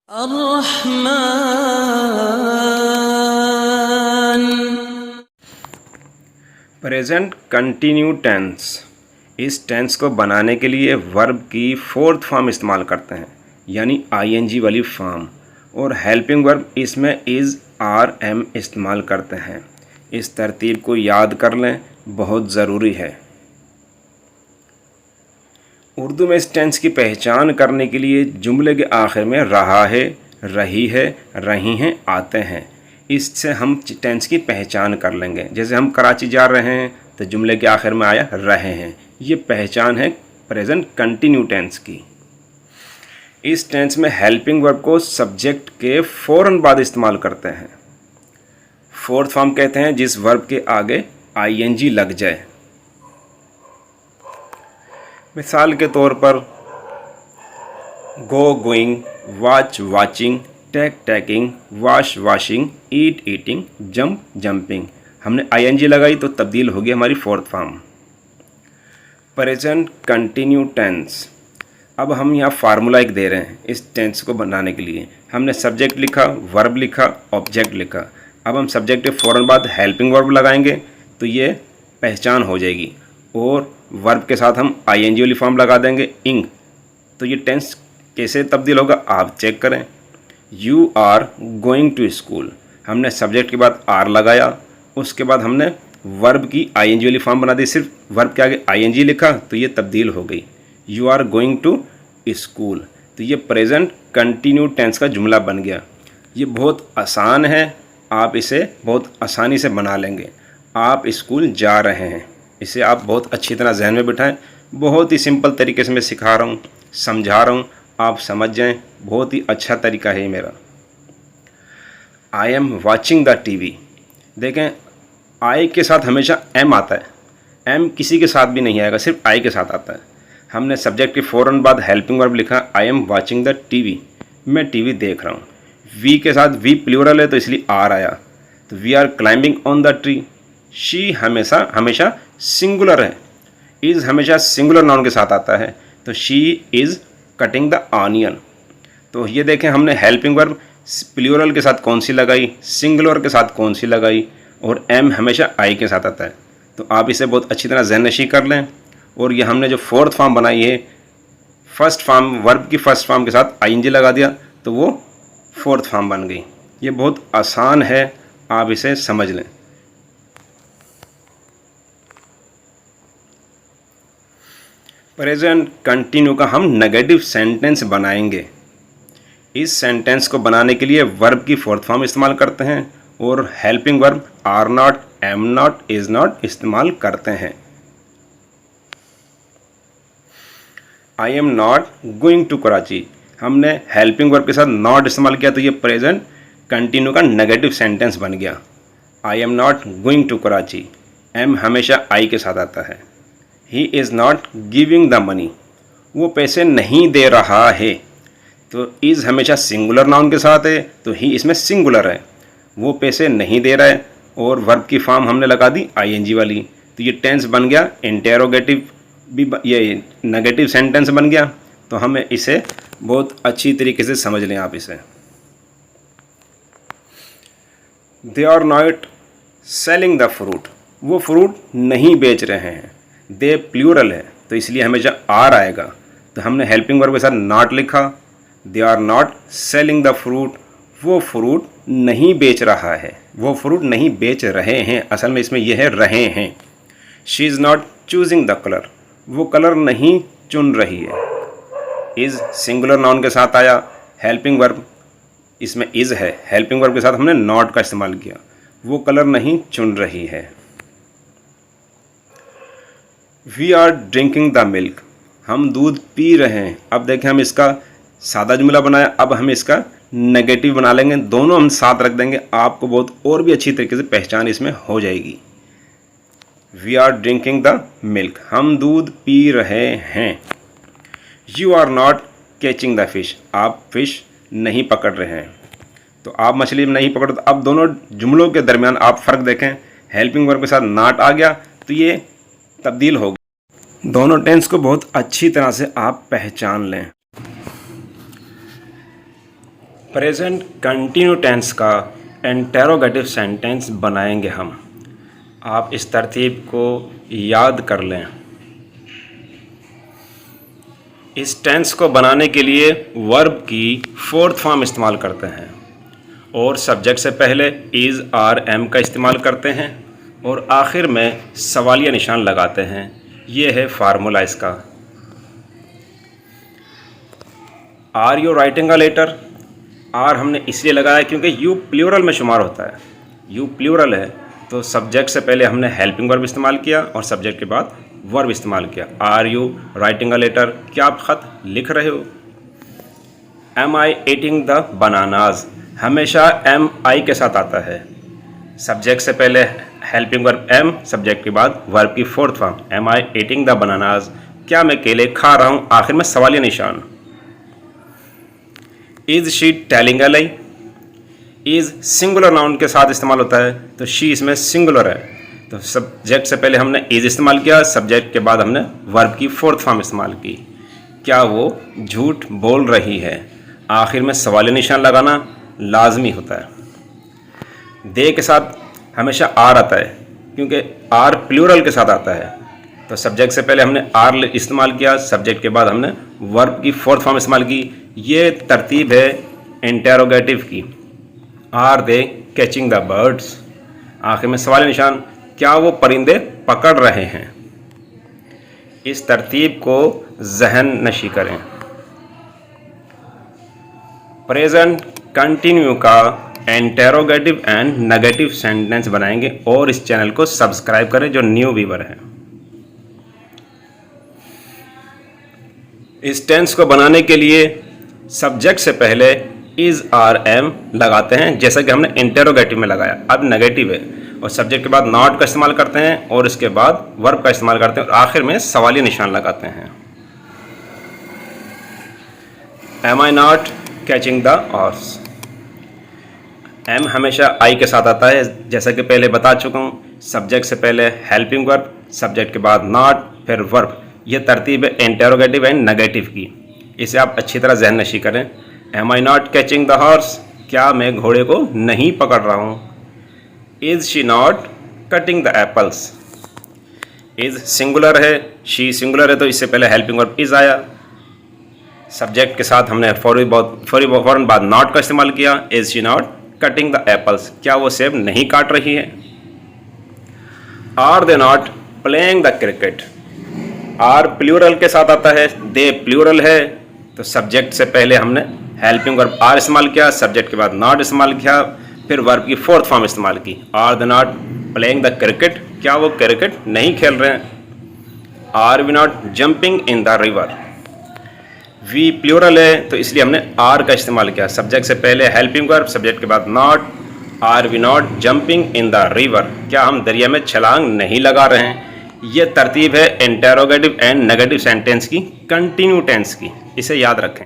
अर्रहमान। Present continue tense. इस tense को बनाने के लिए वर्ब की फोर्थ फॉर्म इस्तेमाल करते हैं, यानी आईएनजी वाली फॉर्म, और हेल्पिंग वर्ब इसमें इज़ आर एम इस्तेमाल करते हैं। इस तरतीब को याद कर लें, बहुत ज़रूरी है। उर्दू में इस टेंस की पहचान करने के लिए जुमले के आखिर में रहा है, रही है, रही हैं आते हैं। इससे हम टेंस की पहचान कर लेंगे। जैसे हम कराची जा रहे हैं तो जुमले के आखिर में आया रहे हैं। ये पहचान है प्रेजेंट कंटिन्यू टेंस की। इस टेंस में हेल्पिंग वर्ब को सब्जेक्ट के फ़ौरन बाद इस्तेमाल करते हैं। फोर्थ फॉर्म कहते हैं जिस वर्ब के आगे आईएनजी लग जाए। मिसाल के तौर पर go going, watch watching, take taking, wash washing, eat eating, jump jumping. हमने आईएनजी लगाई तो तब्दील होगी हमारी fourth form. Present continue tense. अब हम यहाँ फार्मूला एक दे रहे हैं इस टेंस को बनाने के लिए। हमने सब्जेक्ट लिखा, वर्ब लिखा, ऑब्जेक्ट लिखा। अब हम सब्जेक्ट के फ़ौरन बाद हेल्पिंग वर्ब लगाएंगे तो ये पहचान हो जाएगी, और वर्ब के साथ हम आईएनजी वाली फॉर्म लगा देंगे इंग। तो ये टेंस कैसे तब्दील होगा आप चेक करें। You are going to school, हमने सब्जेक्ट के बाद आर लगाया, उसके बाद हमने वर्ब की आईएनजी वाली फॉर्म बना दी, सिर्फ वर्ब के आगे आईएनजी लिखा तो ये तब्दील हो गई, you are going to school. तो ये प्रेजेंट कंटिन्यू टेंस का जुमला बन गया। ये बहुत आसान है, आप इसे बहुत आसानी से बना लेंगे। आप स्कूल जा रहे हैं, इसे आप बहुत अच्छी तरह जहन में बिठाएं। बहुत ही सिंपल तरीके से मैं सिखा रहा हूँ, समझा रहा हूँ, आप समझ जाएं। बहुत ही अच्छा तरीका है मेरा। I am watching the TV. देखें, आई के साथ हमेशा एम आता है। एम किसी के साथ भी नहीं आएगा, सिर्फ आई के साथ आता है। हमने सब्जेक्ट के फ़ौरन बाद हेल्पिंग वर्ब लिखा, I am watching the TV, मैं टीवी देख रहा हूँ। वी के साथ वी प्लूरल है तो इसलिए आर आया। तो we are climbing on the tree. She हमेशा सिंगुलर है। इज़ हमेशा सिंगुलर नाउन के साथ आता है, तो she is cutting the onion. तो ये देखें, हमने हेल्पिंग वर्ब प्लूरल के साथ कौन सी लगाई, सिंगुलर के साथ कौन सी लगाई, और एम हमेशा आई के साथ आता है। तो आप इसे बहुत अच्छी तरह ज़हननशी कर लें। और ये हमने जो फोर्थ फॉर्म बनाई है, फर्स्ट फॉर्म वर्ब की फर्स्ट फॉर्म के साथ आईएनजी लगा दिया तो वो फोर्थ फॉर्म बन गई। ये बहुत आसान है, आप इसे समझ लें। प्रेजेंट कंटिन्यू का हम नेगेटिव सेंटेंस बनाएंगे। इस सेंटेंस को बनाने के लिए वर्ब की फोर्थ फॉर्म इस्तेमाल करते हैं और helping verb are not, am not, is not इस्तेमाल करते हैं। I am not going to Karachi, हमने हेल्पिंग वर्ब के साथ नॉट इस्तेमाल किया तो ये प्रेजेंट कंटिन्यू का नेगेटिव सेंटेंस बन गया। I am not going to Karachi, am हमेशा आई के साथ आता है। He is not giving the money, वो पैसे नहीं दे रहा है। तो इज़ हमेशा सिंगुलर नाउन के साथ है तो ही इसमें सिंगुलर है। वो पैसे नहीं दे रहा है, और वर्ब की फॉर्म हमने लगा दी आईएनजी वाली। तो ये टेंस बन गया इंटेरोगेटिव, भी ये नेगेटिव सेंटेंस बन गया। तो हमें इसे बहुत अच्छी तरीके से समझ लें आप इसे। They are not selling the fruit, वो फ्रूट नहीं बेच रहे हैं। दे प्लूरल है तो इसलिए हमेशा आर आएगा, तो हमने हेल्पिंग वर्ब के साथ नॉट लिखा। They are not selling the fruit, वो फ्रूट नहीं बेच रहा है, वो फ्रूट नहीं बेच रहे हैं। असल में इसमें यह है रहे हैं। She is not choosing the colour, वो कलर नहीं चुन रही है। इज़ सिंगुलर नाउन के साथ आया, हेल्पिंग वर्ब इसमें इज़ है, हेल्पिंग वर्ब के साथ हमने नॉट का इस्तेमाल किया। वो कलर नहीं चुन रही है। We are drinking the milk, हम दूध पी रहे हैं। अब देखें, हम इसका सादा जुमला बनाया, अब हम इसका नेगेटिव बना लेंगे। दोनों हम साथ रख देंगे, आपको बहुत और भी अच्छी तरीके से पहचान इसमें हो जाएगी। We are drinking the milk, हम दूध पी रहे हैं। You are not catching the fish, आप फिश नहीं पकड़ रहे हैं। तो आप मछली नहीं पकड़, तो अब दोनों जुमलों के दरमियान आप फ़र्क देखें। हेल्पिंग वर्ब के साथ नॉट आ गया तो ये तब्दील हो गया। दोनों टेंस को बहुत अच्छी तरह से आप पहचान लें। प्रेजेंट कंटिन्यू टेंस का इंटेरोगेटिव सेंटेंस बनाएंगे हम। आप इस तरतीब को याद कर लें। इस टेंस को बनाने के लिए वर्ब की फोर्थ फॉर्म इस्तेमाल करते हैं और सब्जेक्ट से पहले इज़ आर एम का इस्तेमाल करते हैं और आखिर में सवालिया निशान लगाते हैं। ये है फार्मूला इसका। Are you writing a letter? Are हमने इसलिए लगाया क्योंकि यू प्लूरल में शुमार होता है। यू प्लूरल है तो सब्जेक्ट से पहले हमने हेल्पिंग वर्ब इस्तेमाल किया और सब्जेक्ट के बाद वर्ब इस्तेमाल किया। Are you writing a letter? क्या आप ख़त लिख रहे हो? Am I eating the bananas? हमेशा एम आई के साथ आता है। सब्जेक्ट से पहले हेल्पिंग वर्ब एम, सब्जेक्ट के बाद वर्ब की fourth form am I eating the bananas? क्या मैं केले खा रहा हूँ? आखिर में सवालिया निशान। Is she telling a lie? Is singular noun के साथ इस्तेमाल होता है तो शी इसमें सिंगुलर है तो सब्जेक्ट से पहले हमने इज़ इस्तेमाल किया, सब्जेक्ट के बाद हमने वर्ब की फोर्थ फॉर्म इस्तेमाल की। क्या वो झूठ बोल रही है? आखिर में सवालिया निशान लगाना लाजमी होता है। दे के साथ हमेशा आर आता है क्योंकि आर प्लूरल के साथ आता है तो सब्जेक्ट से पहले हमने आर इस्तेमाल किया, सब्जेक्ट के बाद हमने वर्ब की फोर्थ फॉर्म इस्तेमाल की। ये तरतीब है इंटेरोगेटिव की। Are they catching the birds? आखिर में सवाल निशान, क्या वो परिंदे पकड़ रहे हैं? इस तरतीब को जहन नशी करें। प्रेजेंट कंटिन्यू का इंटेरोगेटिव एंड नेगेटिव सेंटेंस बनाएंगे और इस चैनल को सब्सक्राइब करें जो न्यू व्यूअर है। इस टेंस को बनाने के लिए सब्जेक्ट से पहले इज़ आर एम लगाते हैं जैसा कि हमने इंटेरोगेटिव में लगाया। अब नेगेटिव है और सब्जेक्ट के बाद नॉट का इस्तेमाल करते हैं और इसके बाद वर्ब का इस्तेमाल करते हैं और आखिर में सवालिया निशान लगाते हैं। Am I not catching the horse? Am हमेशा आई के साथ आता है जैसा कि पहले बता चुका हूँ। सब्जेक्ट से पहले हेल्पिंग वर्ब, सब्जेक्ट के बाद नॉट, फिर वर्ब। यह तरतीब है इंटेरोगेटिव एंड नेगेटिव की। इसे आप अच्छी तरह जहन नशी करें। Am I not catching the horse? क्या मैं घोड़े को नहीं पकड़ रहा हूँ? Is she not cutting the apples? Is सिंगुलर है, शी सिंगुलर है तो इससे पहले हेल्पिंग वर्ब इज़ आया। सब्जेक्ट के साथ हमने फौरन बाद नॉट का इस्तेमाल किया। Is she not cutting the apples? क्या वो सेब नहीं काट रही है? Are they not playing the cricket? Are plural के साथ आता है, दे प्लूरल है तो सब्जेक्ट से पहले हमने हेल्पिंग वर्ब आर इस्तेमाल किया, सब्जेक्ट के बाद नॉट इस्तेमाल किया, फिर वर्ब की फोर्थ फॉर्म इस्तेमाल की। Are they not playing the cricket? क्या वो क्रिकेट नहीं खेल रहे हैं? Are we not jumping in the river? We plural है तो इसलिए हमने आर का इस्तेमाल किया। सब्जेक्ट से पहले हेल्पिंग वर्ब, सब्जेक्ट के बाद not. Are we not jumping in the river? क्या हम दरिया में छलांग नहीं लगा रहे हैं? ये तरतीब है इंटेरोगेटिव एंड नेगेटिव सेंटेंस की कंटिन्यू टेंस की। इसे याद रखें।